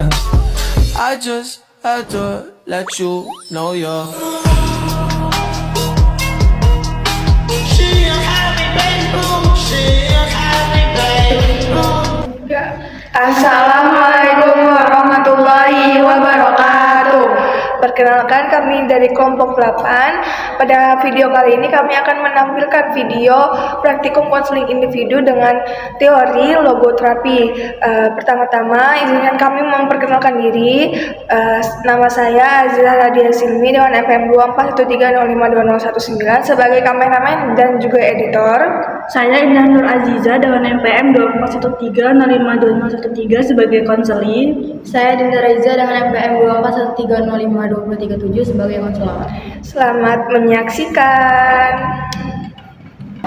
I just had to let you know you're. She a happy baby, she a happy baby. Assalamualaikum warahmatullahi wabarakatuh. Perkenalkan, kami dari kelompok 8. Pada video kali ini kami akan menampilkan video praktikum konseling individu dengan teori logoterapi. Pertama-tama izinkan kami memperkenalkan diri. Nama saya Aziza Radia Silmi dengan FM 2413052019 sebagai kameramen dan juga editor. Saya Indah Nur Aziza dengan NPM 2413052513 sebagai konseli. Saya Dinda Raiza dengan NPM 2413052037 sebagai konselor. Selamat menyaksikan.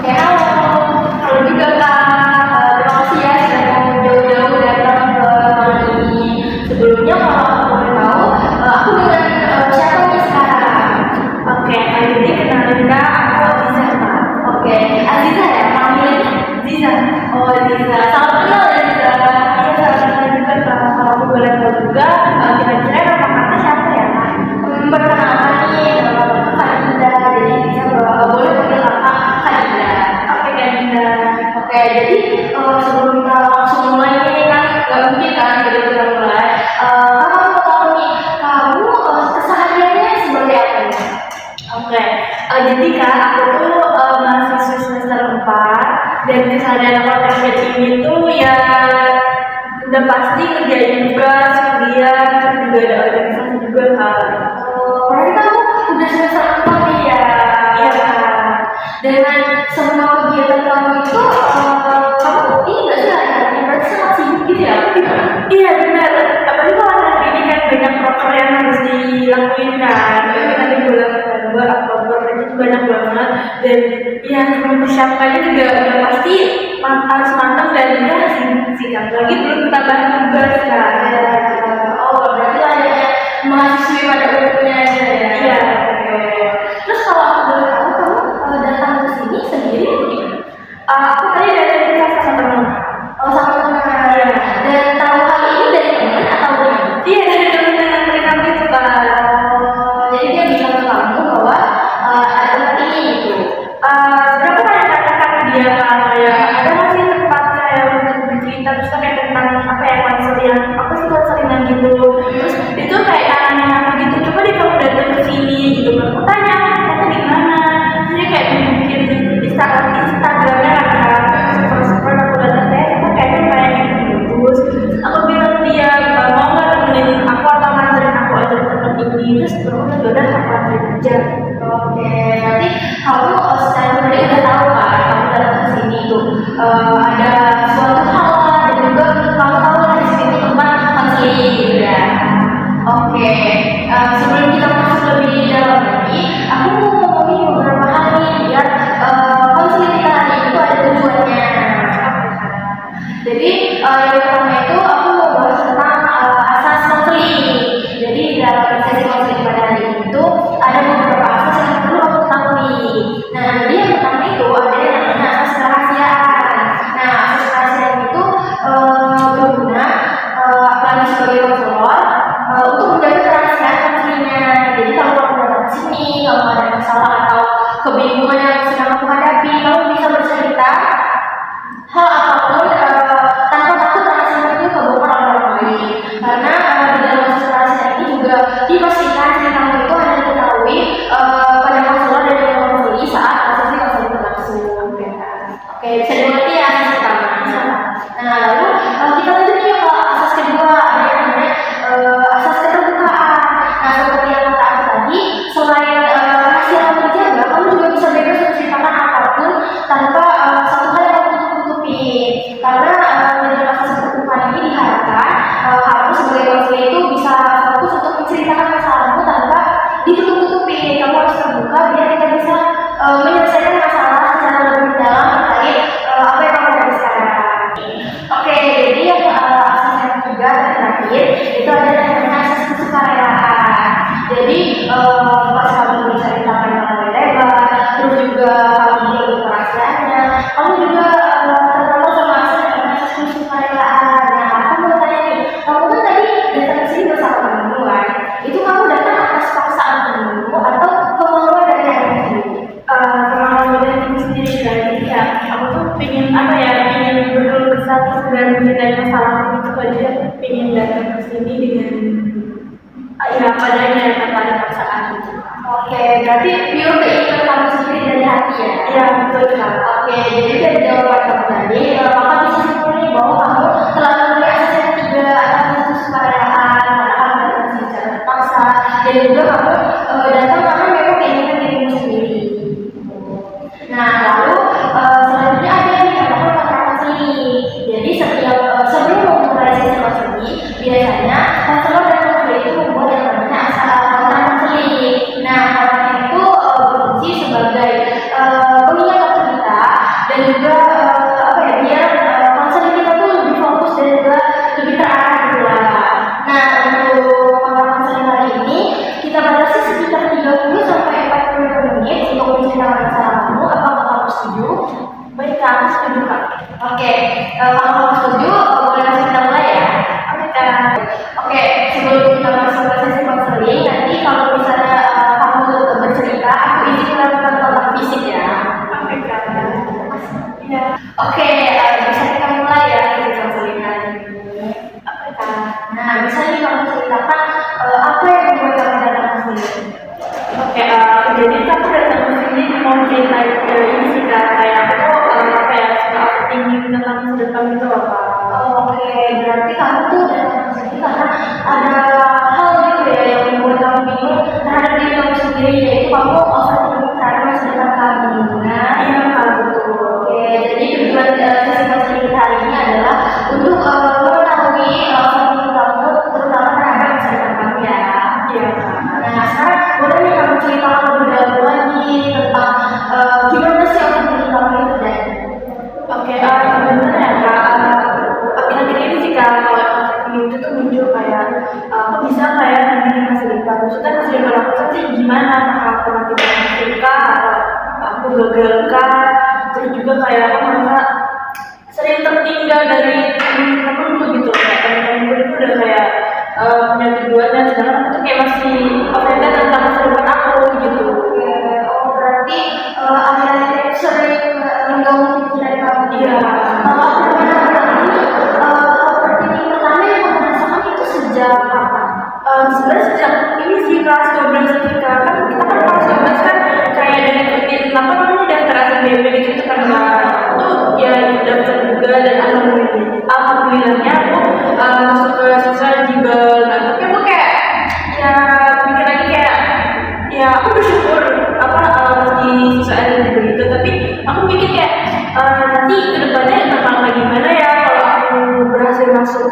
Halo juga Kak, terima kasih ya sudah jauh-jauh datang ke malam ini. Sebelumnya kalau aku boleh tahu, aku dengan siapa nih sekarang? Oke, jadi kenalin Kak, aku Aziza Kak. Oke, Aziza ya, panggilannya Ziza. Oh Ziza, salam kenal ya Ziza. Iya, salam kenal juga Kak. Kalau aku boleh tahu juga, kira-kira nama kakak siapa ya Kak? Perkenalkan nih, nama kakak Kak Dinda. Jadi Ziza boleh panggil kakak Kak Dinda. Oke Kak Dinda. Oke, jadi sebelum kita langsung mulai nih kan, gak mungkin kan kita mulai. Kakak mau tahu nih, kamu kesehariannya sebagai apa nih? Oke, jadi Kak, aku tuh mahasiswa semester 4 dan keseharian aku akhir ini tuh ya udah pasti ngerjain tugas, kuliah, terus juga ada organisasi juga Kak. Oh, berarti kamu udah semester 4 nih ya? Iya Kak. Dengan semua kegiatan kamu itu, kamu ini nggak sih hari-hari berarti sangat sibuk gitu ya? Iya benar, apalagi kalau hari ini kan banyak proker yang harus dilakuin kan. Nanti bulan September, Oktober itu banyak banget dan ya mempersiapkannya juga udah pasti harus mantap dan ya singkat lagi belum tambah tugas kan. Oh berarti layaknya mahasiswa pada umumnya aja ya. Iya. Terus kalau aku boleh tahu kamu datang ke sini sendiri atau gimana? Aku tadi dari kelas sama teman. Oh sama teman. Iya. Dan tahu hal ini dari teman atau dari? Iya dari teman yang nganterin aku itu Kak. Jadi dia bilang ke kamu bahwa ada tempat ini gitu. Berapa kali katakan ke dia Kak, kayak ada nggak sih tempat kayak untuk bercerita terus kayak tentang apa ya konselian, apa sih konselingan gitu. Terus itu kayak nanya aku gitu, coba deh kamu datang ke sini gitu kan. Aku tanya, ternyata di mana? Jadi kayak bikin Instagramnya kan Kak. Super aku datang kayaknya kayak gitu. Terus aku bilang dia mau nggak temenin aku atau nganterin aku aja ke tempat ini. Terus udah aku anterin aja. Oke, berarti kamu secara pribadi udah tahu kan kamu datang ke sini tuh ada suatu hal lah dan juga kamu tahu lah di sini tuh tempat konseling gitu ya. Oke, sebelum kita masuk lebih dalam lagi, aku mau ngomongin beberapa hal nih biar konseling kita hari itu ada tujuannya. Jadi yang pertama itu aku mau bahas tentang asas konseling. Jadi dalam sesi konseling pada hari ini itu ada beberapa asas yang perlu kamu ketahui. Nah, jadi yang pertama itu ada yang namanya asas kerahasiaan. Nah, asas kerahasiaan itu berguna apalagi sebagai konselor untuk menjaga kerahasiaan konselingnya. Jadi kalau kamu datang ke sini, kalau ada masalah atau kebingungan yang sedang kamu hadapi, kamu bisa bercerita hal apapun tanpa takut rahasia itu kebongkar oleh orang lain. Karena di dalam asas kerahasiaan ini juga dipastikan ceritamu itu hanya diketahui pada konselor dan yang mengkonseli saat prosesi konseling berlangsung. Oke, bisa dimengerti ya asas pertama. Nah, lalu kita lanjut nih ke asas kedua, ada yang namanya asas keterbukaan. Nah, seperti yang kata aku tadi, selain rahasia kamu dijaga, kamu juga bisa bebas menceritakan apapun tanpa satu hal yang kamu tutup-tutupi. Karena di dalam asas keterbukaan ini diharapkan kamu sebagai konselor itu bisa fokus untuk menceritakan masalahmu tanpa ditutup-tutupi. Kamu harus terbuka biar kita bisa menyelesaikan masalah secara lebih dalam terkait apa yang kamu hadapi sekarang. Oke, jadi yang asas yang ketiga dan terakhir itu ada yang namanya asas kesukarelaan. Jadi pas kamu menceritakan dengan lebar, terus juga kamu jaga kerahasiaannya, kamu juga tertentu sama asas yang namanya asas kesukarelaan. Nah, aku mau tanya nih, kamu kan tadi ini dengan ya padanya tanpa ada paksaan gitu. Oke, berarti pure keinginan kamu sendiri dari hati ya? Iya betul Kak. Oke, jadi dari jawaban kamu tadi, kakak bisa simpulin bahwa kamu telah memenuhi asas yang ketiga atas satu kesukaraan, karena kamu datang secara terpaksa, dan juga kamu datang karena memang keinginan dirimu sendiri. Nah, lalu selanjutnya ada yang dinamakan konseling. Jadi setiap sebelum memulai sesi konseling, biasanya konselor dan konselor itu membuat yang namanya kontrak konseling. Nah, kontrak itu berfungsi sebagai pengingat waktu kita dan juga apa ya, biar konseling kita tuh lebih fokus dan juga lebih terarah gitu lah. Nah, untuk kontrak konseling kali ini kita batasi sekitar 30 sampai 45 menit untuk menceritakan masalah kamu. Apakah kamu setuju? Baik Kak, aku setuju Kak. Oke, kalau kamu setuju, boleh langsung kita mulai ya. Oke, Kak. Oke, sebelum kita masuk ke sesi konseling, nanti kalau misalnya kamu bercerita, aku izin melakukan kontak fisik ya. Oke Kak. Ya. Oke, bisa kita mulai ya sesi konseling kali ini. Oke, Kak. Nah, bisa nih kamu ceritakan apa yang membuat kamu datang ke sini? Oke, jadi aku datang ke sini mau ceritain ini sih Kak, kayak aku tuh apa ya, suka overthinking tentang masa depan gitu loh Kak. Oke, berarti kamu tuh datang ke sini karena ada hal gitu ya yang membuat kamu bingung terhadap diri kamu sendiri, yaitu kamu overthinking terhadap masa depan kamu. Nah, Iya Kak, betul. oke, jadi tujuan sesi konseling kita hari ini adalah untuk mengetahui overthinking kamu, terutama terhadap masa depan kamu ya. Iya Kak. Nah, sekarang boleh nih kamu ceritakan lebih dalam lagi tentang gimana sih overthinking kamu itu terjadi? Oke, sebenarnya Kak, akhir-akhir ini sih Kak, kalau overthinking itu tuh muncul kayak aku bisa kayak nanti di masa depan. Maksudnya masa depan aku nanti gimana? Apakah aku nanti berhasil kah? Atau aku gagal kah? Terus juga kayak aku merasa sering tertinggal dari temen-temenku gitu. Kayak temen-temenku itu udah kayak punya tujuannya, sedangkan aku tuh kayak masih overthinking tentang masa depan aku gitu. Oh, berarti akhir-akhir ini sering mengganggu pikiran kamu. Iya. Kalau aku benar-benar ini overthinking pertama yang kamu rasakan itu sejak kapan? Sebenarnya sejak ini sih kelas 12 ketika kan kita kan kelas 12 kan kayak dari rutin apa namanya daftar SNBP gitu kan itu ya daftar juga dan alhamdulillahnya aku masuk ke siswa eligible. Nah tapi aku kayak ya mikir lagi kayak ya aku bersyukur apa di siswa eligible itu, tapi aku mikir kayak nanti kedepannya bakal kayak gimana ya kalau aku berhasil masuk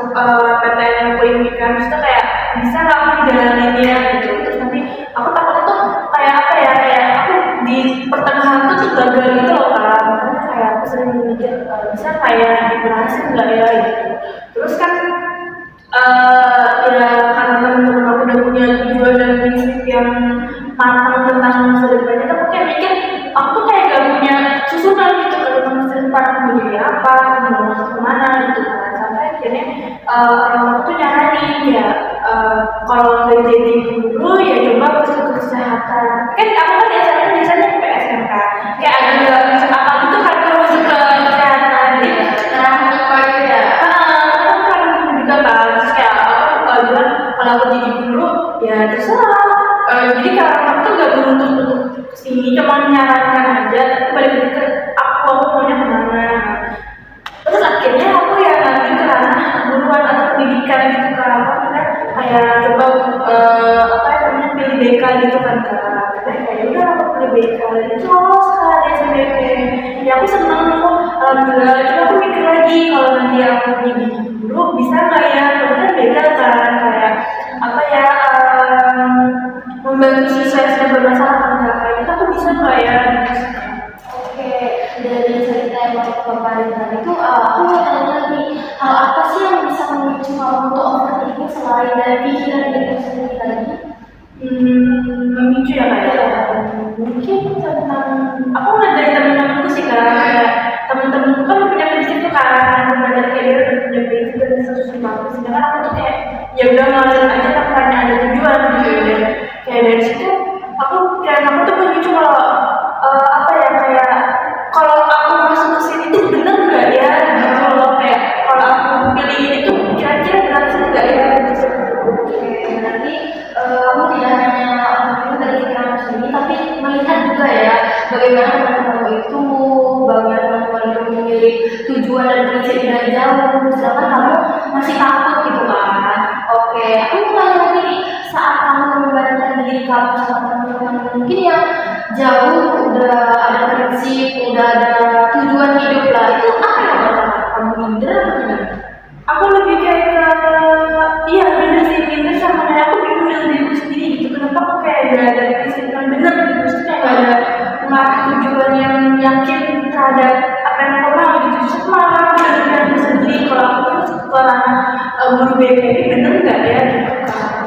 PTN yang aku impikan. Maksudnya kayak bisa nggak aku jalaninnya gitu. Terus nanti aku takutnya tuh kayak apa ya, kayak aku di pertengahan tuh gagal gitu loh Kak. Makanya kayak aku sering mikir bisa kayak berhasil nggak ya gitu. Terus kan ya karena temen-temen aku udah punya tujuan dan prinsip yang matang tentang masa depannya, aku kayak mikir aku tuh kayak gak punya susunan gitu tentang masa depan mau jadi apa, mau masuk kemana gitu kan. Sampai akhirnya orang aku tuh nyaranin ya kalau nggak jadi guru ya coba masuk ke kesehatan. Kan aku kan biasanya ke SMK kayak ada nggak masuk apa gitu kan kalau masuk ke kesehatan gitu. Nah, apa itu ya? Aku kan juga kan, terus kayak aku bilang kalau aku jadi guru ya terserah. Jadi kalau aku tuh gak menuntut untuk kesini, cuma menyarankan aja, tapi balik lagi ke aku maunya kemana. Terus akhirnya aku ya ngambil ke ranah keguruan atau pendidikan gitu kan. Aku kan kayak coba apa ya namanya pilih BK gitu kan Kak. Kayak udah aku pilih BK dan itu lolos Kak di SNBP. Ya aku seneng kok, alhamdulillah. Cuma aku mikir lagi kalau nanti aku jadi guru bisa nggak ya? Karena BK kan kayak apa ya membantu siswa yang sedang bermasalah kan Kak. Kayak gitu aku bisa nggak ya? Oke, dari cerita yang Bapak paparin tadi itu aku mau tanya lagi, hal apa sih yang bisa memicu kamu untuk overthinking selain dari pikiran diri sendiri tadi? Memicu ya kayak mungkin tentang aku ngeliat dari temen-temenku sih Kak. Kayak temen-temenku kan punya prinsip tuh kan, aku belajar kayak dia udah punya prinsip dan sesuatu bagus. Sedangkan aku tuh kayak ya udah ngalir aja tanpa ada tujuan gitu. Dan kayak dari situ aku tuh memicu kalau apa ya kayak kalau aku masuk ke sini tuh bener nggak ya gitu loh, kayak kalau aku pilih ini tuh kira-kira berhasil nggak ya gitu. jauh, udah ada prinsip, udah ada tujuan hidup lah, itu apa yang bakal kamu minder atau gimana? Aku lebih kayak ke iya bener sih, minder sama kayak aku bingung dengan diriku sendiri gitu. Kenapa aku kayak gak ada prinsip yang bener gitu, terus kayak gak ada mengarah tujuan yang yakin terhadap apa yang aku mau gitu. Terus aku malah bener-bener diri sendiri kalau aku tuh sekolah guru BK ini bener nggak ya gitu kan.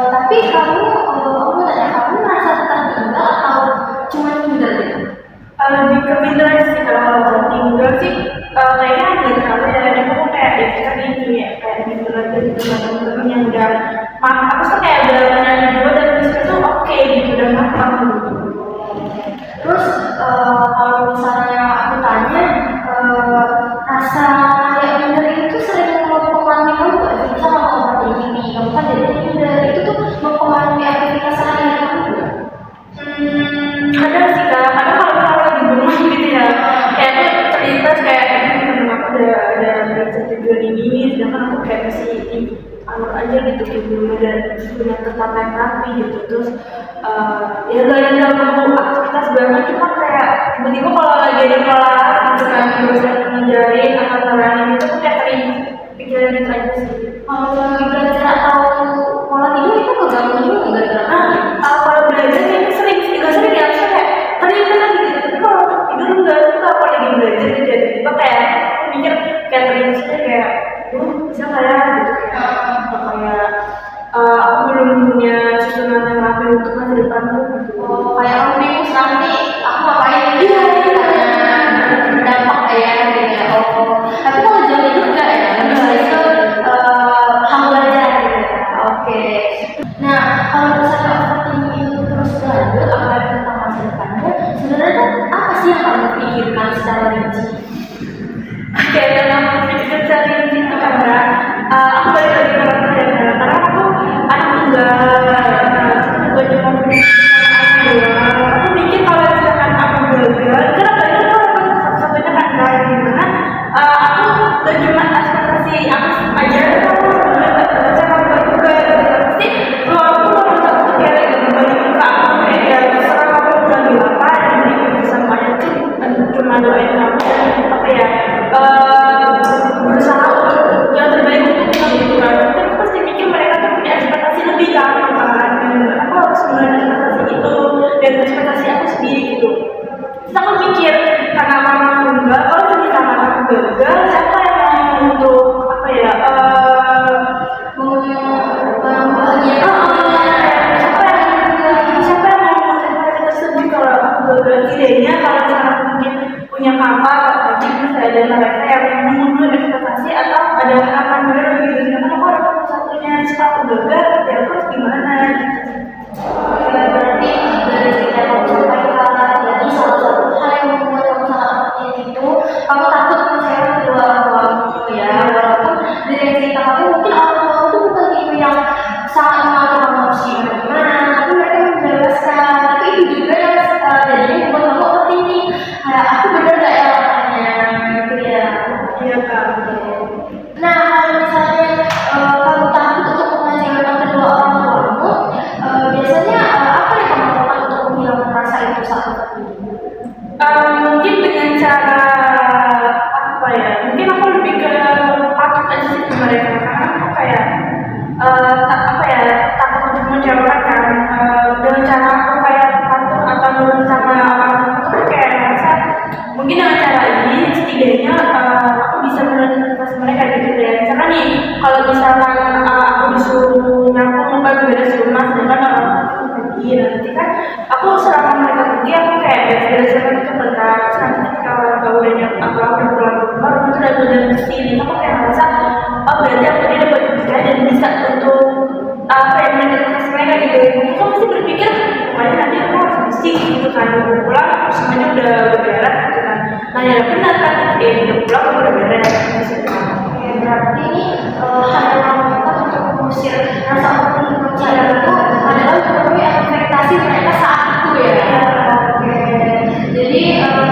Tapi kamu, aku mau tanya, kamu merasa tertinggal atau cuma minder gitu? Lebih ke minder sih. Kalau tinggal sih kayaknya agak terlalu ya, dan aku kayak ya kita gitu ya kayak minder aja gitu sama temen-temen yang udah aku tuh kayak udah menyanyi dua dan disitu tuh oke gitu, udah matang gitu. Terus kalau misalnya aku tanya, rasa kayak minder itu sering mempengaruhi kamu gak sih? Misal kalau kamu gini, kamu kan jadi minder, itu tuh mempengaruhi aktivitas sehari-hari kamu gak? Ada sih kak, kadang kalau aku lagi bengong gitu ya, kayak aku terlintas kayak temen aku ada belajar tujuan ini, sedangkan aku kayak masih alur aja gitu, kayak belum ada punya tempat yang rapi gitu. Terus ya gak ada ganggu aktivitas banget, cuma kayak tiba-tiba kalau lagi ada kelas gitu kan, dosen ngajarin atau nerangin itu aku kayak pikiran itu aja sih. Kalau lagi belajar atau pola tidur itu keganggu juga nggak gara-gara? Kalau belajar kayaknya sering sih, nggak sering ya, maksudnya kayak terlintas aja gitu. Tapi kalau untuk tidur enggak, tapi kalau lagi belajar gitu ya, tiba-tiba kayak aku mikir kayak terlintas aja kayak, bisa nggak ya gitu kayak aku belum punya susunan yang rapi untuk masa depanku gitu. Kayak aku bingung nanti aku ngapain gitu. Iya. Berdampak ya gitu ya. Tapi kalau jauh itu enggak ya, lebih baik ke hal belajar gitu ya. Oke. Nah, kalau misalnya overthinking itu terus berlanjut, apalagi tentang masa depannya, sebenarnya tuh apa sih yang kamu pikirkan secara rinci? Kayak dalam pikir cari itu karena aku balik lagi ke orang tua ya, karena aku anak tunggal, gue cuma punya aku mikir kalau misalkan aku gagal, kenapa itu aku satu-satunya kan kayak gimana, aku gak cuma ekspektasi aku aja, aku sebenarnya cara gue juga pasti kalau aku mau untuk kayak berbalik muka aku kayak ya terserah kamu mau ngambil apa, yang penting sama aja tuh cuma doain kamu dan apa ya berusaha untuk yang terbaik untuk kita gitu kan. Tapi aku pasti mikir mereka tuh punya ekspektasi lebih kan, dan aku harus mengenai ekspektasi itu dan ekspektasi aku sendiri gitu. Terus aku mikir karena mama tunggal, kalau misalkan aku gagal, siapa yang mau untuk apa ya siapa yang mau ekspektasi tersebut kalau aku gagal. Tidaknya kalau misalkan aku mungkin punya kakak atau adik, terus ada mereka yang memenuhi ekspektasi atau ada harapan baru gitu. Sedangkan aku harus satunya setelah aku gagal, ya aku harus gimana gitu. Berarti dari cerita yang kamu sampaikan, jadi salah satu hal yang membuat kamu sangat overthinking itu, kamu takut mengecewakan kedua orang tuamu ya, walaupun dari cerita kamu mungkin orang tua itu bukan tipe yang sangat mengatur kamu harus gimana, tapi mereka menjelaskan. Tapi itu juga yang jadinya membuat kamu overthinking, kayak aku bener gak ya lakukannya gitu ya. Iya kak. Nah, kalau misalnya kamu takut untuk mengecewakan kedua orang tuamu, biasanya apa yang kamu lakukan untuk menghilangkan rasa itu saat overthinking? Mungkin dengan cara apa ya? Mungkin aku lebih ke patuh aja sih ke mereka, karena aku kayak apa ya, takut untuk mengecewakan kan. Dengan cara aku kayak patuh atau nurut sama orang tua, aku kayak merasa mungkin dengan cara ini setidaknya aku bisa menemukan mereka gitu ya. Misalkan nih, kalau misalkan aku disuruh nyapu ngepel beres rumah, sedangkan orang tua aku pergi, nanti kan aku selama mereka pergi aku kayak beres-beres itu berkat. Terus nanti ketika orang tua udah aku udah pulang ke rumah itu udah bersih, aku kayak merasa oh berarti aku ini dapat kerjaan dan bisa untuk apa yang menemukan mereka gitu. Aku masih berpikir pokoknya nanti aku harus bersih gitu kan, aku pulang semuanya udah beres gitu kan. Nah ya benar kan, udah pulang aku udah beres gitu kan. Berarti ini hal yang kamu lakukan untuk mengusir rasa overthinking itu adalah memenuhi ekspektasi mereka saat itu ya. Oke. Jadi kamu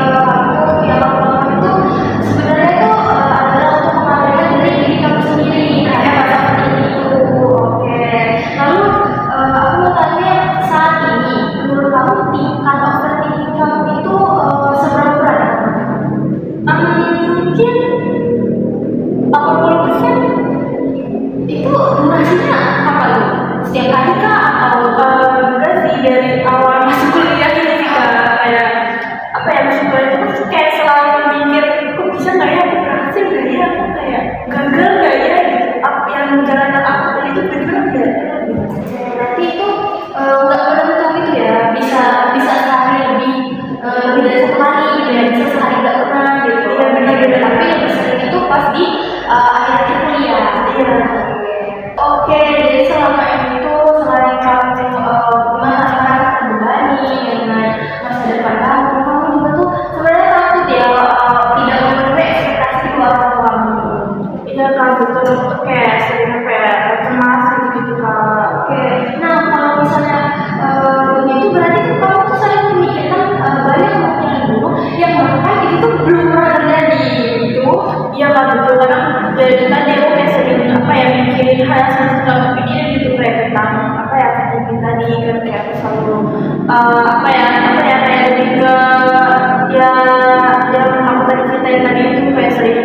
yang kamu lakukan itu sebenarnya itu adalah untuk mengabaikan diri kamu sendiri kayak rasa overthinking itu. Oke. Lalu aku mau tanya, saat ini menurut kamu kayak lebih ke ya yang aku tadi ceritain tadi itu kayak sering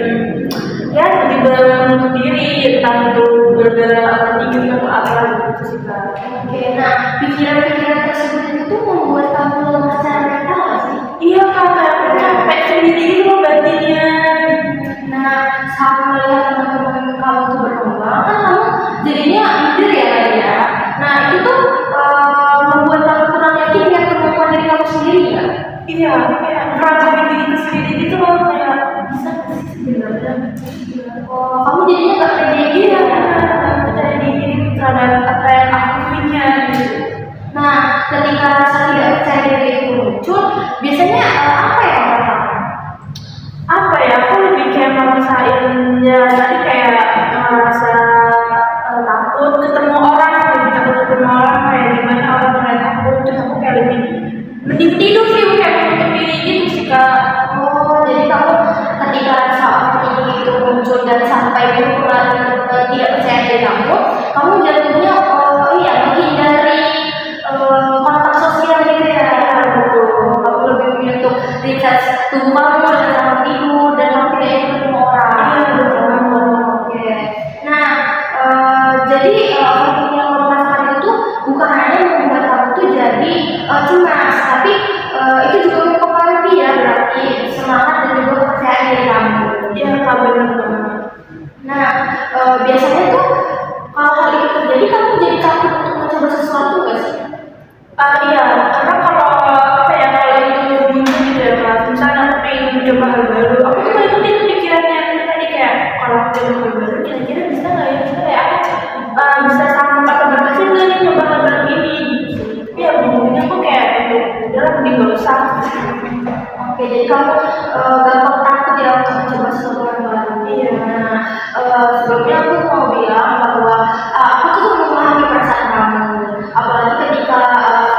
ya tiba-tiba menutup diri, entah itu gara-gara overthinking atau apa gitu sih Kak. Oke, nah pikiran-pikiran tersebut itu tuh membuat kamu lemah secara mental nggak sih? Iya Kak, kayak aku capek sendiri gitu loh batinnya. Nah, saat melihat teman-teman kamu tuh berkembang, kan kamu jadinya minder ya kali ya. Nah, itu tuh membuat kamu kurang yakin dengan kemampuan diri kamu sendiri ya? Iya, kayak meragukan diri sendiri gitu loh, kayak bisa nggak sih sebenarnya. Oh, kamu jadinya nggak pede gitu Iya, ya? nggak percaya diri terhadap apa yang aku punya gitu. Nah, ketika rasa tidak percaya diri itu muncul, biasanya apa yang kamu lakukan? Apa ya, aku lebih kayak merasain ya tadi kayak merasa takut ketemu orang gitu, takut ketemu orang kayak gimana orang melihat aku, terus aku kayak lebih mending tidur sih, kayak menutup diri gitu sih Kak. Oh, jadi kamu ketika rasa overthinking itu muncul dan sampai mempengaruhi tidak percaya diri kamu jatuhnya iya menghindari kontak sosial gitu ya. Betul. Kamu lebih memilih untuk recharge tubuh kamu dengan cara tidur dan kamu tidak ingin ketemu orang. Iya, betul. Oke. Nah, jadi overthinking yang kamu rasakan itu tuh bukan hanya membuat kamu tuh jadi cemas, tapi itu juga mempengaruhi ya berarti semangat dan juga kepercayaan diri kamu. Iya Kak, bener banget. Nah, biasanya tuh kalau hal itu terjadi kamu jadi takut untuk mencoba sesuatu nggak sih? Iya, karena kalau apa ya, kalau itu muncul gitu ya Kak, misalnya aku pengen mencoba hal baru, aku tuh ikutin pikirannya tadi kayak kalau aku coba hal baru, kira-kira bisa nggak ya, bisa kayak aku bisa sanggup atau berhasil nggak nih coba hal baru ini gitu sih. Tapi ya ujung-ujungnya aku kayak udahlah mending gak usah. Oke, jadi kamu gampang takut ya untuk mencoba sesuatu yang baru. Iya. Nah, sebelumnya aku mau bilang bahwa aku tuh memahami perasaan kamu. Apalagi ketika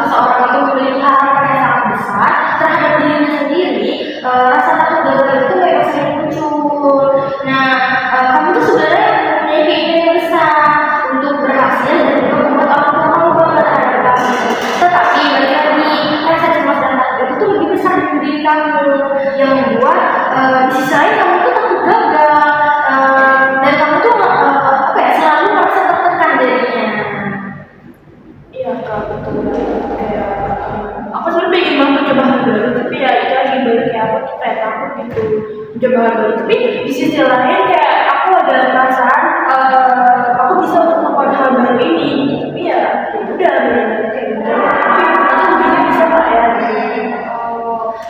seseorang itu memiliki harapan yang sangat besar terhadap dirinya sendiri, rasa takut gagal itu memang sering muncul. Nah, kamu tuh sebenarnya mempunyai keinginan yang besar untuk berhasil dan juga membuat orang tua kamu bangga terhadap kamu. Tetapi balik lagi, rasa cemas dan takut itu tuh lebih besar dari diri kamu yang membuat di sisi lain kamu tuh takut gagal dan kamu tuh apa ya selalu merasa tertekan jadinya. Iya Kak, betul banget. Kayak aku sebenarnya pengen banget coba hal baru, tapi ya itu lagi baru kayak aku tuh kayak takut gitu coba hal baru. Tapi di sisi lain kayak aku ada perasaan aku bisa untuk melakukan hal baru ini gitu. Tapi ya udah benar-benar kayak gitu. Tapi aku juga bisa nggak ya?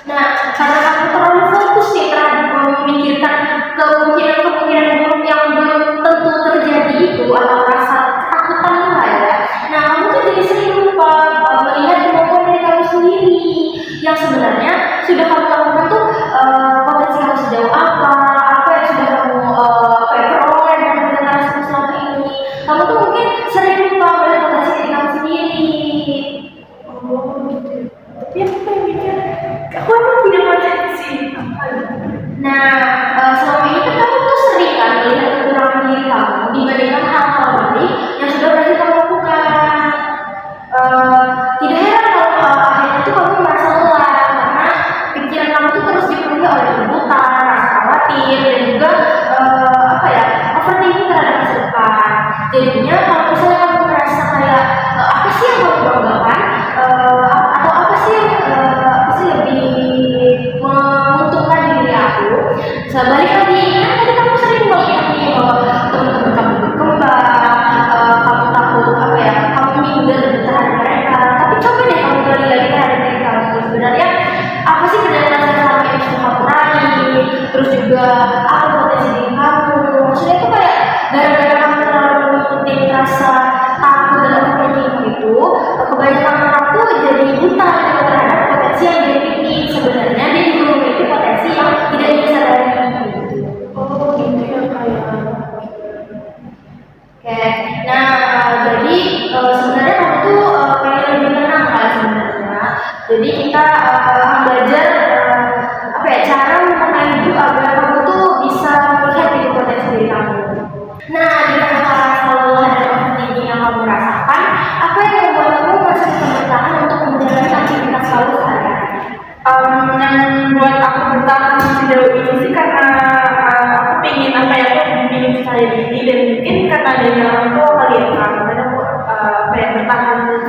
Nah, karena kamu terlalu fokus nih terhadap memikirkan kemungkinan buruk yang belum tentu terjadi itu atau rasa ketakutan lah ya. Nah, kamu tuh jadi sering lupa melihat kemampuan diri kamu sendiri yang sebenarnya sudah kamu lakukan tuh potensi kamu sejauh apa yang sudah kamu peroleh dan dengan selama ini. Kamu tuh mungkin sering lupa melihat potensi diri kamu sendiri. Oh gitu. Tapi aku pengen mikir, aku emang punya potensi apa ya? Nah, selama ini kan kamu tuh sering kan melihat kekurangan diri kamu dibandingkan hal-hal baik yang sudah berhasil kamu lakukan. Tidak heran kalau akhirnya tuh kamu merasa lelah karena pikiran kamu tuh terus dipenuhi oleh tuntutan, rasa khawatir dan juga apa ya overthinking terhadap masa depan. Jadinya kalau misalnya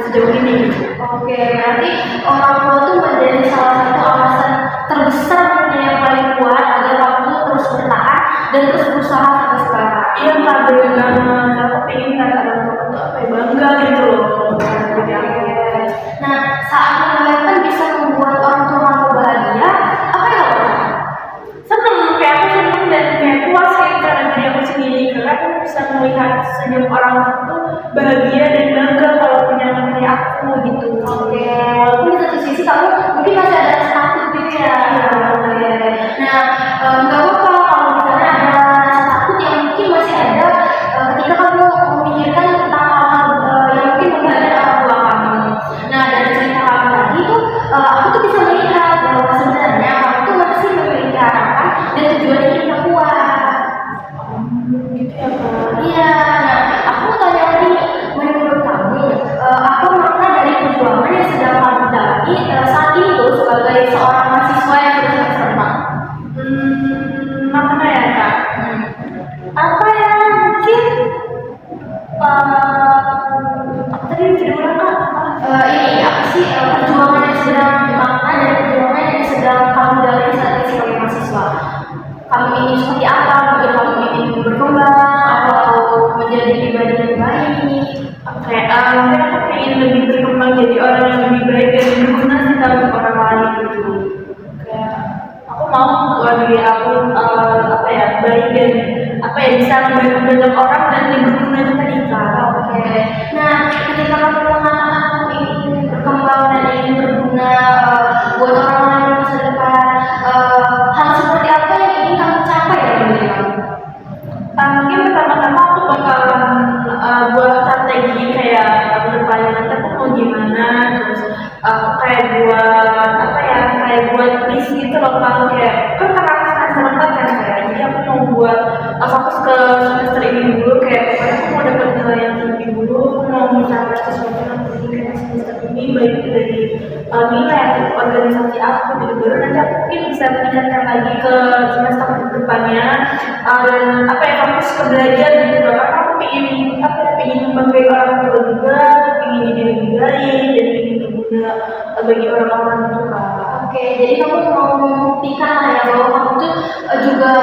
sejauh ini. Oke, berarti orang tua tuh menjadi salah satu alasan terbesar yang paling kuat agar kamu tuh terus bertahan dan terus berusaha sampai sekarang. Iya Kak, benar. Aku pengen kan orang tua tuh apa ya, bangga gitu loh. Jadi aku Nah, saat melahirkan bisa membuat orang tua kamu bahagia, apa yang kamu lakukan? seneng, kayak aku seneng dan kayak puas gitu karena diri aku sendiri, karena aku bisa melihat senyum orang tuh bahagia dan bangga kalau punya anak kayak aku gitu. Oke, walaupun di satu sisi kamu mungkin masih ada rasa takut gitu ya. Oke. Nah, nggak apa-apa kalau misalnya ada rasa takut yang mungkin masih ada ketika kamu memikirkan tentang hal-hal yang mungkin membahagiakan orang tua kamu. Nah, dari cerita kamu tadi tuh, aku tuh bisa melihat bahwa sebenarnya kamu tuh masih memiliki harapan dan tujuan hidup yang kuat. Gitu ya Kak. Iya, nah aku mau tanya lagi nih, menurut kamu apa makna dari perjuangan yang sedang kamu jalani saat ini tuh sebagai seorang mahasiswa yang sudah semester 6? Makna ya Kak. Apa ya, mungkin tadi bisa diulang Kak? Ini apa sih perjuangan yang sedang makna dari perjuangan yang sedang kamu jalani saat ini sebagai mahasiswa? Kamu ingin seperti apa? Mungkin kamu ingin berkembang atau menjadi pribadi yang baik? Oke, mungkin aku pengen lebih berkembang jadi orang yang lebih baik dan berguna sih Kak untuk orang lain gitu. Kayak aku mau buat diri aku apa ya, baik dan apa ya, bisa membantu banyak orang dan yang berguna itu tadi Kak. Oke. Nah, ketika kamu mengatakan kamu ingin berkembang dan ingin berguna buat orang lain di masa depan, hal seperti apa yang ingin kamu capai dalam diri kamu? Mungkin pertama-tama aku bakalan buat strategi kayak kedepannya nanti aku mau gimana, terus aku kayak buat apa ya, kayak buat list gitu loh Kak. Kayak kan karena aku semester 4 kan kayak, jadi aku mau buat fokus ke semester ini dulu, kayak pokoknya aku mau dapat nilai yang tinggi dulu, aku mau mencapai sesuatu yang tinggi kayak semester ini, baik itu dari nilai atau organisasi aku gitu. Baru nanti aku mungkin bisa meningkatkan lagi ke semester depannya, dan apa ya, fokus ke belajar gitu loh. Karena aku pengen apa ya, pengen membanggakan orang tua juga, pengen jadi lebih baik dan pengen berguna bagi orang-orang itu Kak. Oke, jadi kamu mau membuktikan lah ya bahwa kamu tuh juga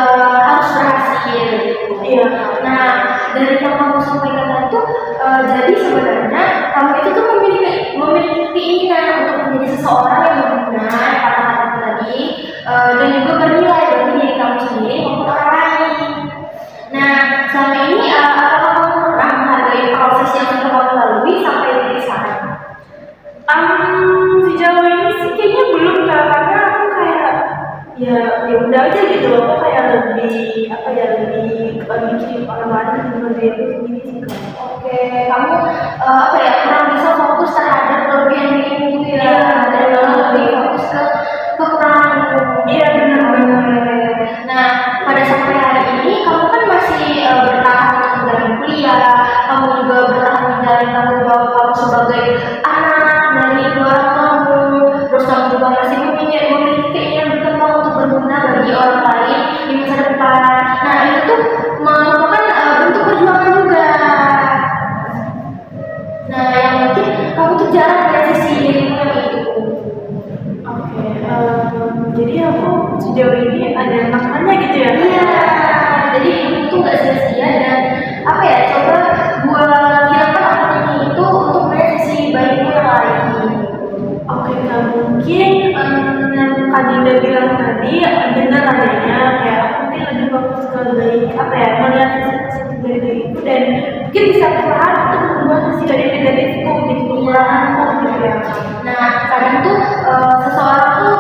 harus berhasil gitu. Iya. Nah, dari yang kamu sampaikan tadi tuh, jadi sebenarnya kamu itu tuh memiliki keinginan untuk menjadi seseorang yang berguna, kata-kata tadi, dan juga bernilai bagi diri kamu sendiri maupun orang lain. Nah, selama ini apakah kamu pernah menghargai proses yang sudah kamu lalui sampai di sana? Sejauh ini sih kayaknya belum Kak, karena aku kayak ya udah aja gitu loh. Aku kayak lebih apa ya, lebih mikirin orang lain daripada diri aku sendiri sih Kak. Oke, kamu apa ya, kurang bisa fokus terhadap kelebihan dirimu gitu ya, dan malah lebih fokus ke kekuranganmu. Iya benar-benar. Nah, pada sampai hari ini kamu kan masih bertahan untuk menjalani kuliah, kamu juga bertahan menjalani tanggung jawab kamu sebagai anak dari kedua orang tuamu, terus kamu juga masih memiliki keinginan berkembang untuk berguna bagi orang lain di masa depan. Nah, itu tuh merupakan bentuk perjuangan juga. Nah, yang mungkin kamu tuh jarang melihat sisi dirimu yang itu. Oke, jadi aku sejauh ini ada maknanya gitu ya. Iya, jadi itu nggak sia-sia dan apa ya, coba buat hilangkan opini itu untuk melihat sisi baikmu yang lain. Oke Kak, mungkin yang Kak Dinda bilang tadi benar adanya, kayak aku mungkin lebih fokus ke baik apa ya, melihat sisi positif dari diri itu dan mungkin bisa perlahan untuk mengubah sisi dari negatifku gitu, kekuranganku gitu ya. Nah, kadang tuh seseorang tuh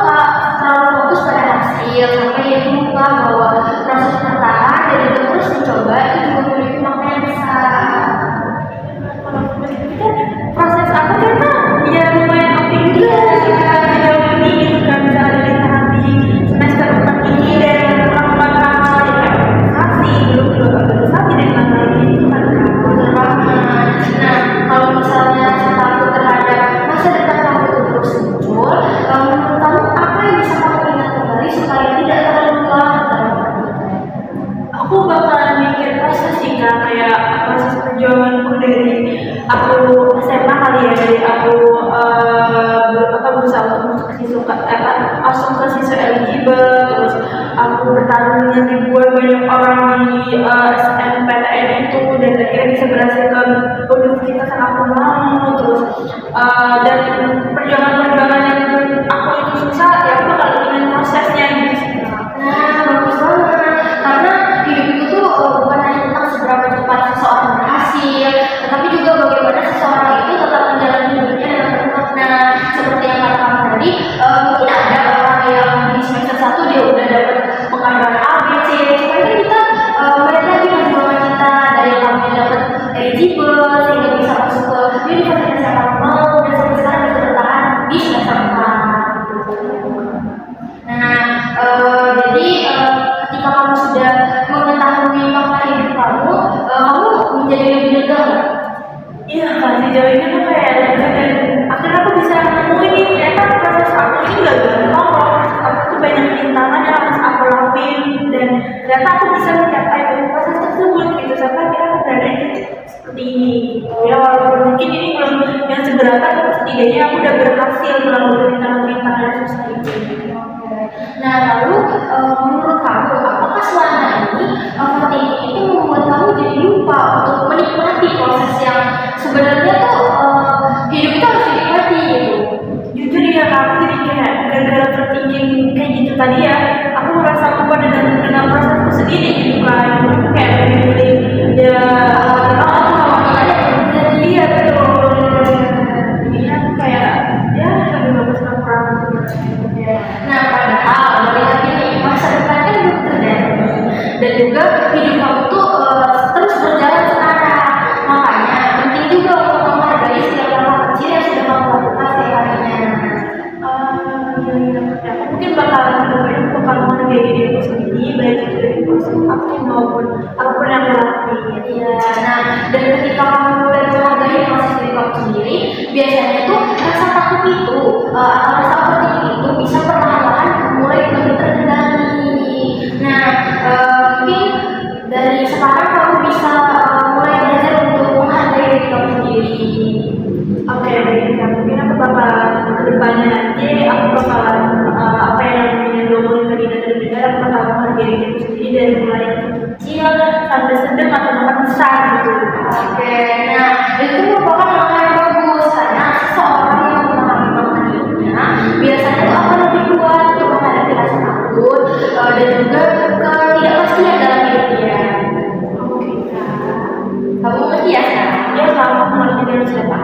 terlalu fokus pada hasil sampai dia lupa bahwa proses bertahan dan juga terus mencoba itu juga memiliki makna yang besar. Kalau kita proses aku ternyata ya lumayan oke juga sejauh ini gitu kan, bisa ada di tahap di semester 4 ini dan melakukan hal-hal yang kayak organisasi, belum organisasi dan lain-lain itu kan Kak. Betul banget. Nah, kalau misalnya rasa takut terhadap masa depan kamu itu terus muncul, menurut kamu apa yang bisa kamu ingat kembali supaya tidak terlalu lama dalam perjalanan? Aku bakalan mikir proses sih Kak, kayak proses perjuanganku dari aku SMA kali ya dari aku berusaha untuk masuk ke siswa eligible, terus aku bertanya ribuan banyak orang di SNPTN itu, dan akhirnya bisa berhasil ke universitas yang aku mau. Terus dan perjuangan yang aku itu susah, ya aku bakal ingin prosesnya gitu sih. Nah, bagus banget. Karena hidup itu tuh bukan hanya tentang seberapa cepat seseorang berhasil, tetapi juga bagaimana seseorang itu tetap menjalani hidupnya dengan penuh makna. Seperti yang kata kamu tadi, mungkin ada orang yang di semester 1 dia udah dapat penghargaan A, B, C. Cuma kan kita melihat lagi perjuangan kita dari yang kamu dapat eligible sehingga bisa masuk ke universitas yang kamu mau, dan sampai sekarang bisa bertahan di semester 4. Nah, jadi ketika kamu sudah mengetahui makna hidup kamu, kamu menjadi lebih lega nggak? Iya, sejauh ini tuh kayak lega, dan akhirnya aku bisa nemuin nih, ternyata proses aku ini gak gampang loh. Aku tuh banyak rintangan yang harus aku lakuin, dan ternyata aku bisa mencapai proses tersebut gitu, sampai akhirnya aku berada di titik seperti ini gitu. Ya walaupun mungkin ini belum yang seberapa, tapi setidaknya aku udah berhasil melalui rintangan-rintangan yang susah itu. Nah, lalu menurut kamu, apakah selama ini overthinking itu membuat kamu jadi lupa untuk menikmati proses yang sebenarnya tuh hidup itu harus dinikmati gitu? Jujur ya, aku jadi kayak gara-gara overthinking kayak gitu tadi ya, aku merasa lupa dengan prosesku sendiri gitu kan. Aku kayak lebih milih ya aku ngomongin iya betul. Jadinya aku kayak ya lebih bagus kurang ya. Nah, padahal melihat ini masa depan kan belum terjadi, dan juga hidup kamu tuh terus berjalan sekarang. Makanya penting juga untuk menghargai setiap langkah kecil yang sudah kamu lakukan setiap harinya. Mungkin bakal menghargai diriku sendiri, baik itu dari proses aktif maupun apapun yang aku lakuin. Iya, nah, dan ketika kamu mulai menghargai proses diri kamu sendiri, biasanya tuh rasa takut itu atau rasa overthinking itu bisa perlahan-lahan mulai lebih terkendali. Nah, mungkin dari sekarang kamu bisa mulai belajar untuk menghargai diri kamu sendiri. Oke, baik. Ya, mungkin aku bakal kedepannya nanti aku bakalan apa yang diomongin tadi dan dengar, aku bakal menghargai diriku sendiri dari mulai yang kecil sampai sedang atau bahkan besar gitu. Oke, nah itu merupakan langkah yang bagus karena seseorang yang memahami makna hidupnya biasanya tuh akan lebih kuat untuk menghadapi rasa takut dan juga ketidakpastian dalam hidupnya. Oke, Kamu ngerti ya sekarang? ya kamu mengerti dari siapa?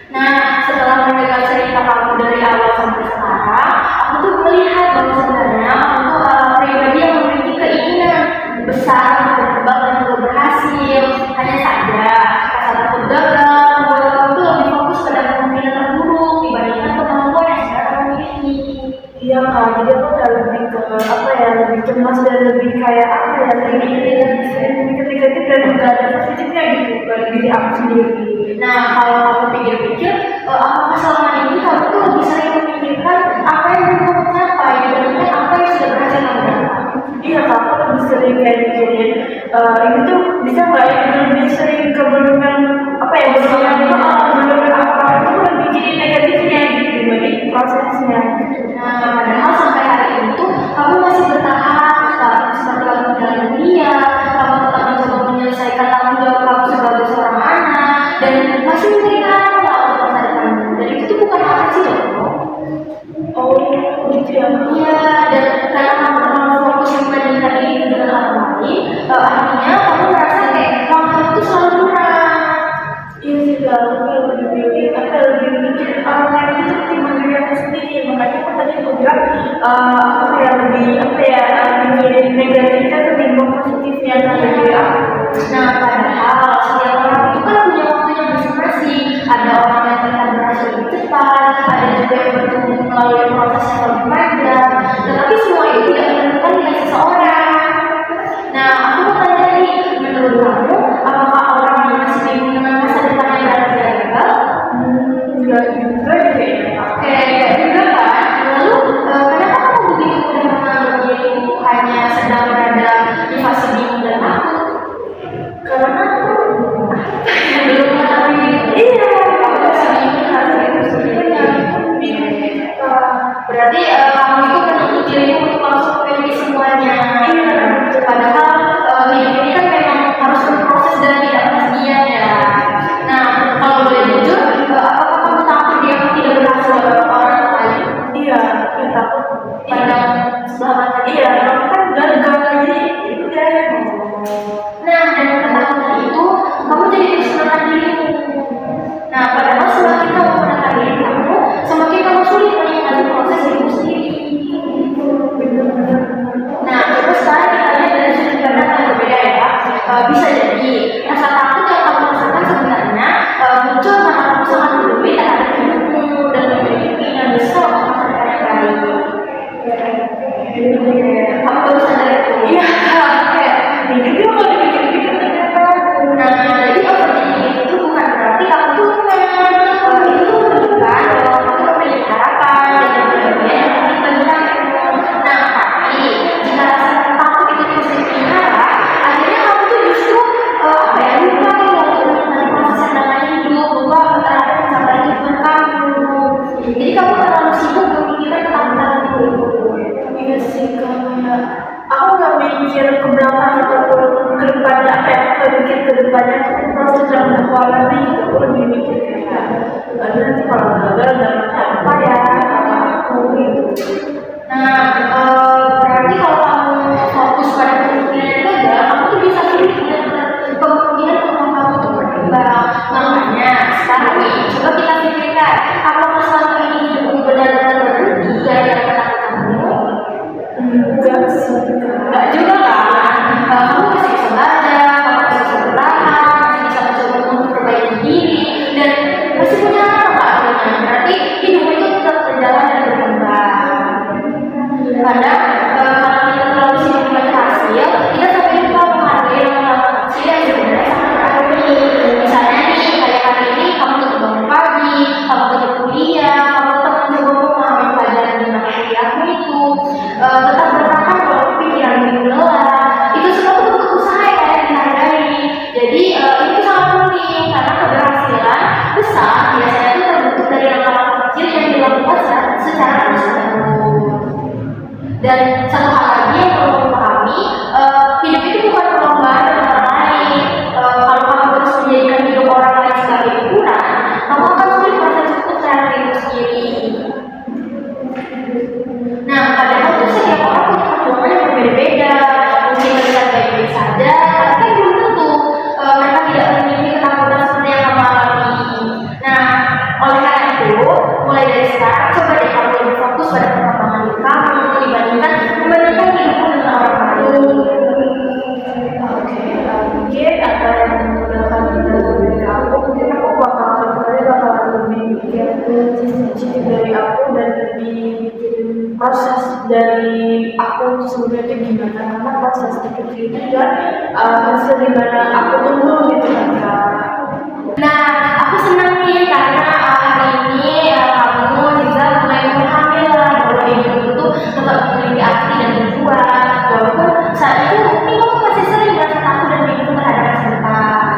Nah, setelah mendengar cerita kamu dari awal sampai sekarang, aku tuh melihat bahwa sebenarnya kamu tuh pribadi yang memiliki keinginan besar untuk berkembang dan juga berhasil. Hanya saja rasa takut gagal membuat kamu tuh lebih fokus pada kemungkinan terburuk dibandingkan kemampuan yang sudah kamu miliki. Iya kak, jadi aku udah lebih ke apa ya, lebih cemas dan lebih kayak apa ya, lebih negatif dan juga ada positifnya gitu dari diri aku sendiri. Nah, kalau kamu pikir-pikir, apakah selama ini kamu tuh lebih sering memikirkan apa yang belum kamu capai dibandingkan apa yang sudah berhasil kamu dapat? Iya kak, aku lebih sering kayak mikirin ini tuh bisa nggak ya, lebih sering ke belum apa ya, belum apa itu lebih mikirin negatifnya gitu dibanding prosesnya. Nah, padahal sampai hari ini tuh kamu masih bertahan, seperti kamu menjalani kuliah, kamu tetap mencoba menyelesaikan tanggung jawab kamu sebagai seorang anak, dan masih memberikan harapan lah untuk masa depanmu. Dan itu tuh bukan hal kecil loh. Oh gitu ya. Iya, dan karena kamu terlalu fokus membandingkan diri dengan orang lain, akhirnya kamu merasa kayak langkah itu selalu kurang. Iya sih kak, aku lebih mikir orang lain itu ketimbang diri aku sendiri. Makanya aku tadi aku bilang apa ya, lebih apa ya, mikirin negatifnya ketimbang positifnya sampai diri aku. Nah, padahal setiap orang itu kan punya waktunya masing-masing. Ada orang yang terlihat berhasil lebih cepat, ada juga yang bertumbuh melalui proses yang lebih panjang. Tetapi semua itu tidak menentukan nilai seseorang. Nah, aku mau tanya nih, menurut kamu, apakah orang yang masih bingung dengan masa depan yang berada di gagal? Enggak juga deh. Oke, enggak juga kan? Lalu, kenapa kamu begitu mudah menganggap dirimu hanya sedang berada di fase bingung dan takut? mikir kayak aduh nanti kalau gagal dapetnya apa ya aku gitu. Nah, berarti kalau kamu fokus pada kemungkinan yang gagal, kamu tuh bisa pilih kemungkinan peluang kamu untuk berkembang. Makanya sekarang nih, coba kita pikirkan, apakah selama ini hidupmu benar-benar berhenti gara-gara ketakutan kamu? Enggak sih. Enggak juga kan? Kamu masih bisa belajar, kamu masih bisa bertahan, masih bisa mencoba untuk memperbaiki diri, dan masih punya harapan pastinya. Berarti hidupmu itu tetap berjalan dan berkembang. Kadang kalau kita terlalu sibuk mencari hasil, kita sampai lupa menghargai hal-hal kecil yang sebenarnya sangat berarti. Misalnya nih, kayak hari ini kamu tetap bangun pagi, kamu tetap kuliah, kamu tetap mencoba memahami pelajaran di mata kuliahmu itu, tetap bertahan walaupun pikiranmu itu lelah. Itu semua tuh bentuk usaha yang kalian dihargai. Jadi itu sangat penting karena keberhasilan besar biasanya itu terbentuk dari langkah-langkah kecil yang dilakukan secara terus-menerus. Dan satu hal lagi yang perlu kamu pahami, hidup itu bukan perlombaan dengan orang lain. Kalau kamu terus menjadikan hidup orang lain sebagai ukuran, kamu akan sulit merasa cukup terhadap dirimu sendiri. Nah, padahal tuh setiap orang punya perjuangan yang berbeda-beda. Mungkin terlihat baik-baik saja, tapi kan belum tentu mereka tidak memiliki ketakutan seperti yang kamu alami. Nah, oleh karena itu, mulai dari sekarang coba deh kamu lebih fokus pada perkembangan diri kamu dibandingkan membandingkan hidupmu dengan orang lain. Oke, mungkin apa yang menggunakan dari aku, mungkin aku bakalan lebih mikir sisi dari aku dan lebih bikin proses dari aku sebenarnya gimana, karena proses itu juga hasil dimana aku tunggu gitu kan Kak. Nah, aku senang nih karena hari ini kamu juga mulai memahami lah bahwa hidup itu tetap memiliki arti dan tujuan. Walaupun saat itu mungkin kamu masih sering merasa takut dan bingung terhadap masa depan.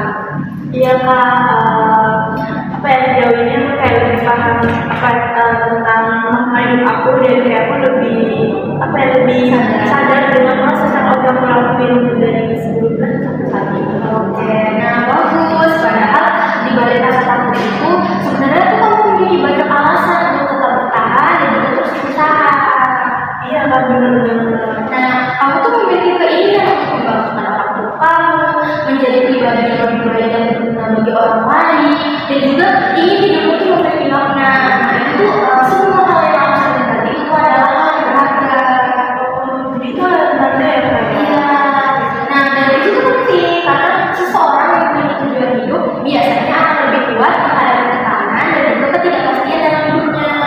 Iya Kak, apa ya sejauh ini aku kayak lebih paham tentang makna hidup aku dan kayak aku lebih sadar dengan proses yang udah aku lakuin dari sebelumnya sampai saat ini. Oke, nah bagus. Padahal di balik rasa takut itu sebenarnya tuh kamu memiliki banyak alasan untuk tetap bertahan dan juga terus berusaha. Iya Kak, benar-benar. Nah, kamu tuh memiliki keinginan untuk membangkitkan orang tua kamu, menjadi pribadi yang lebih baik dan berguna bagi orang lain, dan juga ingin hidupmu tuh memiliki makna. Nah, itu semua hal yang kamu sebutkan tadi itu adalah hal yang berharga. Itu adalah ya Kak. Iya. Nah, dan itu tuh penting karena seseorang yang memiliki tujuan hidup biasanya akan lebih kuat menghadapi tekanan dan juga ketidakpastian dalam hidupnya.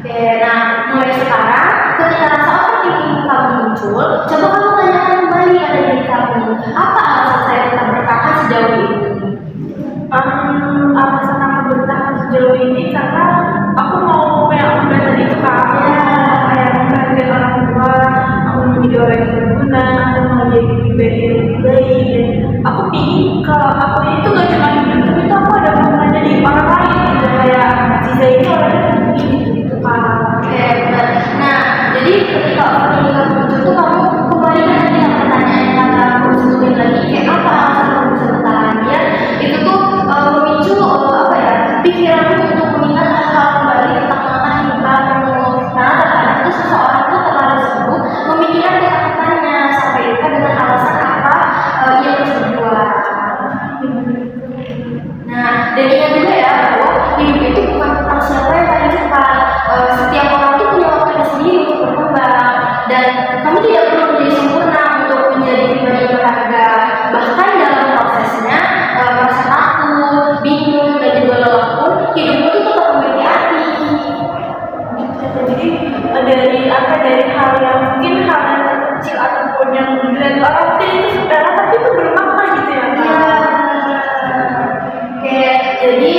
Oke, nah mulai sekarang ketika rasa overthinking kamu muncul, coba kamu tanyakan kembali pada diri kamu, apa alasan saya tetap bertahan sejauh ini? Alasan aku bertahan sejauh ini karena aku mau yang udah tadi itu Kak, kayak menghargai orang tua, aku mau jadi orang yang berguna, aku mau jadi pribadi yang lebih baik, dan aku pingin kalau aku itu gak cuma hidup, tapi itu aku ada hubungannya di orang lain gitu, kayak Ziza ini orangnya begini gitu Kak. Oke, benar. Nah, jadi ketika overthinking kamu muncul tuh kamu kembalikan lagi dengan pertanyaan yang kamu sebutin lagi, kayak apa alasan kamu bisa bertahan ya? Itu tuh memicu pikiranmu untuk mengingat hal-hal kembali tentang makna hidup kamu. Karena terkadang tuh seseorang tuh terlalu sibuk memikirkan ketakutannya sampai lupa dengan alasan apa ia terus berjuang. Nah, dan ingat juga ya bahwa hidup itu bukan tentang siapa yang paling cepat. Setiap orang tuh punya waktunya sendiri untuk berkembang, dan kamu tidak perlu menjadi sempurna untuk menjadi pribadi yang berharga. Bahkan dalam prosesnya merasa takut, bingung, dan juga lelah pun hidupmu tuh tetap memiliki arti. Jadi dari hal yang mungkin hal yang terkecil ataupun yang dilihat orang itu sepele tapi itu bermakna gitu ya Kak. Iya. Oke, jadi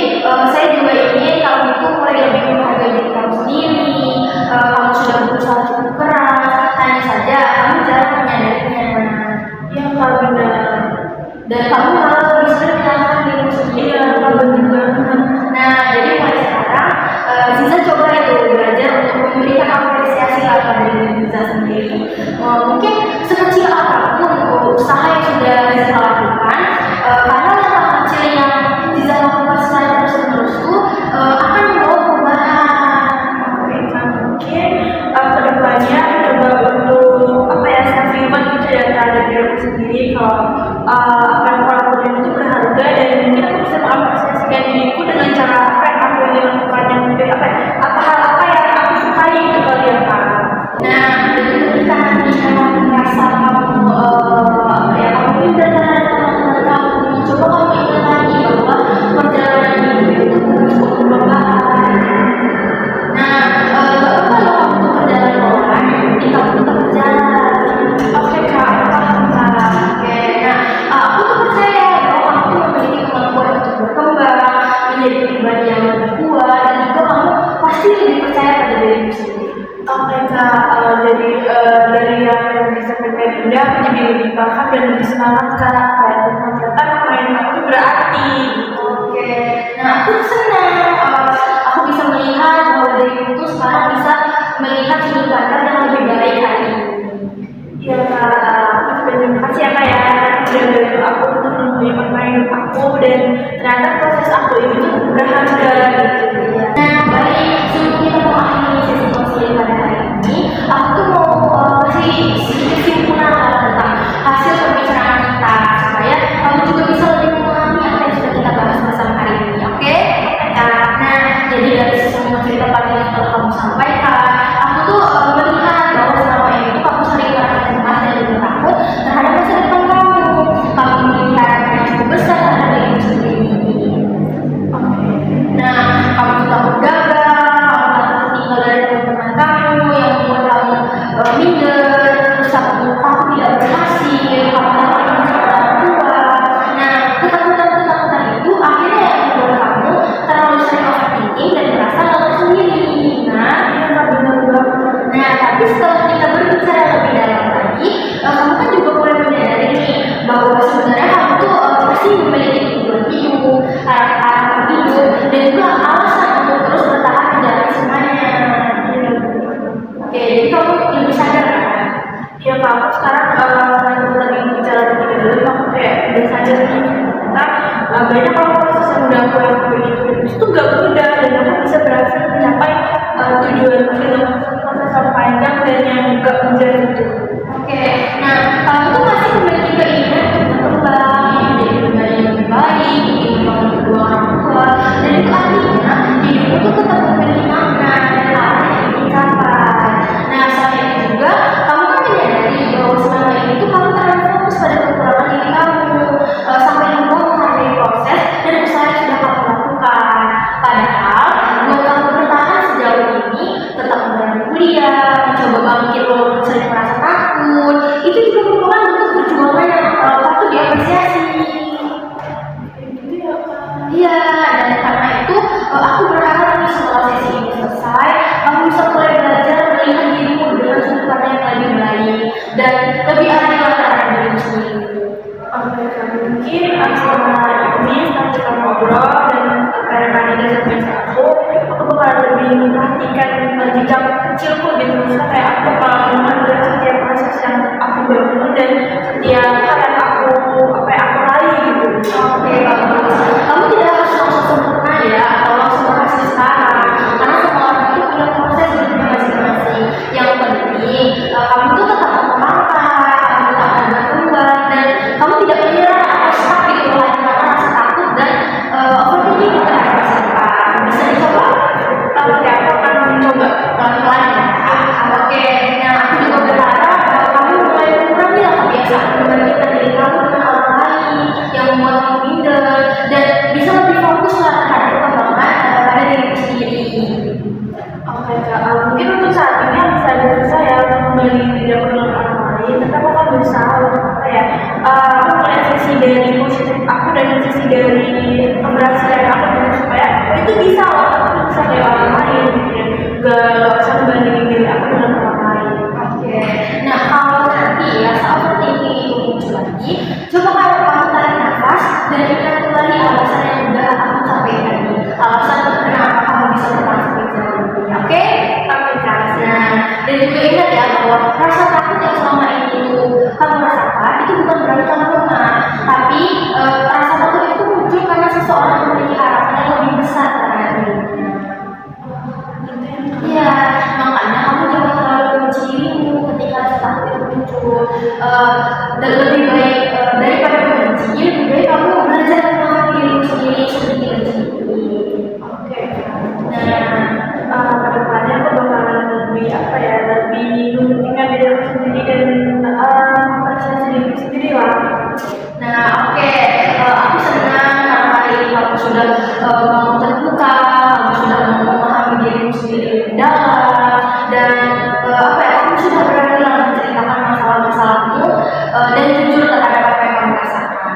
bunda aku jadi lebih paham dan lebih semangat kak, kayak ternyata main aku tuh berarti gitu. Oke, nah aku senang aku bisa melihat bahwa dari itu sekarang bisa melihat sudut pandang yang lebih baik hari ini. Iya kak, aku juga terima kasih ya kak ya udah bantu aku untuk nemuin pemain aku, dan ternyata proses aku ini tuh berharga gitu. Nah, baik, sebelum kita mau akhiri sesi konseling pada hari ini, aku tuh mau kasih sedikit kesimpulan tentang hasil pembicaraan kita supaya kamu juga bisa lebih memahami apa yang sudah kita bahas bersama hari ini, oke? Nah, jadi dari semua cerita panjang yang telah kamu sampaikan, aku tuh melihat bahwa selama ini tuh kamu sering merasa cemas dan juga takut terhadap masa depan kamu. Kamu memiliki harapan yang cukup besar terhadap dirimu sendiri. Nah, kamu tuh takut gagal, kamu takut tertinggal dari teman-teman kamu yang membuat kamu minder, terus kamu takut tidak berhasil, kamu takut sama orang tua. Nah, ketakutan itu akhirnya yang membuat kamu terlalu sering overthinking dan merasa lelah sendiri. Nah, nah, tapi setelah kita berbicara lebih dalam lagi, kamu kan juga mulai menyadari nih bahwa sebenarnya kamu tuh pasti memiliki tujuan hidup, harapan hidup, dan juga alasan untuk terus bertahan menjalani semuanya. Oke, jadi kamu lebih sadar kan? Ya kak, aku sekarang selain aku tadi bicara lebih dulu, aku kayak udah sadar nih ternyata banyak kalau proses yang udah aku lakuin itu gak mudah, dan aku bisa berhasil mencapai tujuan dengan proses yang panjang dan yang gak mudah itu. Oke, nah kamu tuh masih memiliki keinginan untuk berkembang, ingin menjadi pribadi yang lebih baik, ingin membangun kedua orang tua, dan itu artinya hidupmu tuh tetap memiliki makna dan arah yang ingin dicapai. Nah, selain itu juga kamu kan menyadari bahwa selama ini tuh kamu terlalu fokus pada kekurangan diri kamu, sampai lupa menghargai proses dan usaha yang sudah kamu lakukan. Padahal buat kamu bertahan sejauh ini, tetap menjalani kuliah, mencoba bangkit walaupun sering merasa takut, itu juga merupakan bentuk perjuangan yang patut diapresiasi. Iya, dan karena itu aku berharap nih setelah sesi ini selesai, kamu bisa mulai belajar melihat dirimu dengan sudut pandang yang lebih baik dan lebih adil terhadap dirimu sendiri. Oke, mungkin selama ini setelah kita ngobrol dan karena ada sampai aku bakal lebih memperhatikan jejak kecilku gitu. Misalnya kayak aku bakal mengambil setiap proses yang aku bangun dan setiap hal yang aku raih gitu. Oke, bagus. Kamu tidak harus langsung sempurna ya, atau langsung berhasil sekarang. Karena semua orang itu punya proses hidupnya masing-masing. Yang penting, kamu tuh tetap melangkah, kamu tetap ada berkembang, dan kamu tidak menyerah atau stuck gitu hanya karena rasa takut dan overthinking terhadap masa depan. Bisa dicoba? Oke, aku akan mencoba Pelan-pelan ya. Oke, nah aku juga berharap kamu mulai mengurangi kebiasaan membandingkan diri kamu dengan orang lain yang membuat kamu minder dan bisa lebih fokus terhadap perkembangan pada diri sendiri. Oke kak, mungkin untuk saat ini yang bisa susah ya kembali tidak mengenal orang lain, tetap aku akan berusaha untuk aku melihat sisi dari positif aku dan sisi dari keberhasilan aku gitu, supaya itu bisa loh, aku bisa kayak orang lain gitu ya, gak usah membandingin diri aku dengan orang lain. Oke, nah kalau nanti ya saat overthinking itu muncul lagi, coba kamu tarik nafas dan ingat kembali alasan yang udah aku sampaikan tadi, alasan kenapa kamu bisa bertahan sampai jauh ini. Oke? Oke kak. Nah, dan juga ingat ya bahwa rasa takut yang selama ini itu kamu rasakan itu bukan berarti kamu lemah, tapi rasa takut itu muncul karena seseorang memiliki harapan yang lebih besar terhadap dirinya. Iya, makanya kamu jangan terlalu membenci dirimu ketika rasa takut itu muncul. Dan lebih baik daripada membenci, lebih baik kamu belajar memahami dirimu sendiri sedikit demi sedikit. Oke. Nah, Kedepannya aku bakalan lebih mementingkan diri aku sendiri dan mempersiapkan diri aku sendiri lah. Nah, oke. Aku senang karena hari ini kamu sudah mau terbuka, kamu sudah mau memahami dirimu sendiri lebih dalam, dan kamu sudah berani dalam menceritakan masalah-masalahmu dan jujur terhadap apa yang kamu rasakan.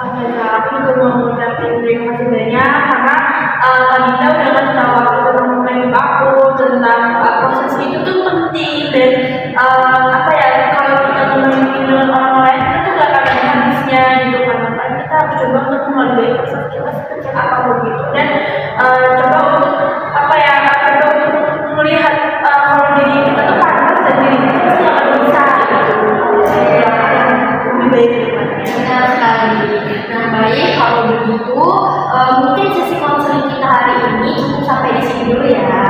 Oke kak, aku juga mau mengucapkan terima kasih banyak karena Kanita udah ngasih tahu aku tentang hidup aku, tentang proses itu tuh penting, dan kalau kita memiliki coba untuk apa ya, coba untuk melihat kalau diri kita tuh pantas dan diri kita pasti akan bisa gitu. Lebih baik Benar sekali. Nah, baik kalau begitu, mungkin sesi konseling kita hari ini cukup sampai di sini dulu ya.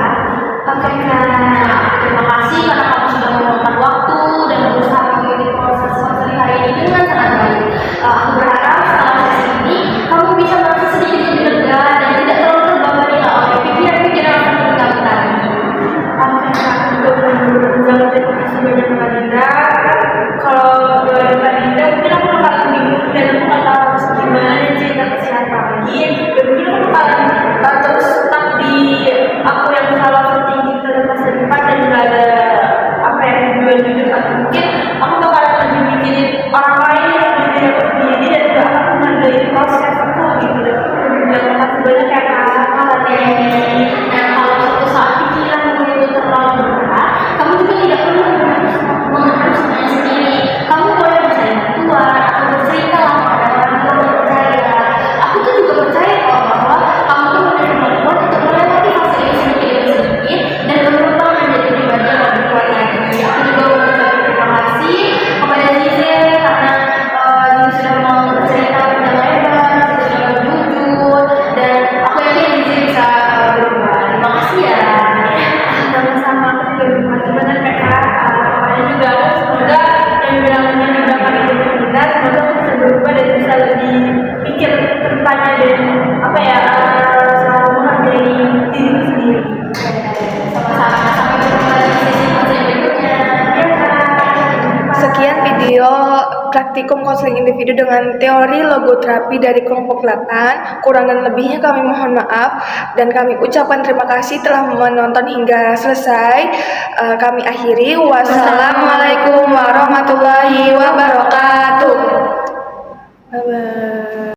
Oke Kak, terima kasih karena kamu sudah meluangkan waktu dan berusaha mengikuti proses konseling hari ini dengan sangat baik. Aku berharap setelah sesi ini kamu bisa merasa sedikit lebih lega dan tidak terlalu terbebani oleh pikiran-pikiran yang kamu tadi. Oke Kak, untuk menjawab terima kasih banyak Kak Dinda. Kalau dari Kak Dinda mungkin aku bakalan bingung dan aku nggak tahu harus gimana dan cerita ke siapa lagi, dan mungkin aku bakalan terus stuck di aku yang salah tertinggi terus masa depan dan nggak ada apa ya, tujuan hidup, atau mungkin aku bakalan lebih mikirin orang lain yang lebih dari aku sendiri dan nggak akan menghargai proses aku gitu. Dan terima kasih banyak ya Kak. Nah, kalau suatu saat pikiranmu itu terlalu berat, kamu juga tidak perlu memenuhi semuanya sendiri. Kamu boleh mencari bantuan atau bercerita lah kepada orang yang percaya. Aku tuh juga percaya kok bahwa kamu tuh memiliki kemampuan untuk melewati fase ini sedikit demi sedikit dan berkembang menjadi pribadi yang lebih kuat lagi. Aku juga mengucapkan terima kasih kepada Zizi karena Zizi sudah mau bercerita panjang lebar, Zizi sudah mau jujur, dan aku yakin Zizi bisa berubah. Terima kasih ya. Sama-sama, aku juga terima kasih banyak ya Kak. Pokoknya juga aku semoga yang bilangnya tindakan itu benar, semoga aku bisa berubah dan bisa lebih pikir ke depannya dan apa ya, selalu menghargai diri sendiri. Sama-sama, sampai berjumpa di sesi konseling berikutnya. Ya Kak. Sekian video praktikum konseling individu dengan teori logoterapi dari kelompok 8. Kurang dan lebihnya kami mohon maaf dan kami ucapkan terima kasih telah menonton hingga selesai. Kami akhiri. Wassalamualaikum warahmatullahi wabarakatuh. Bye bye.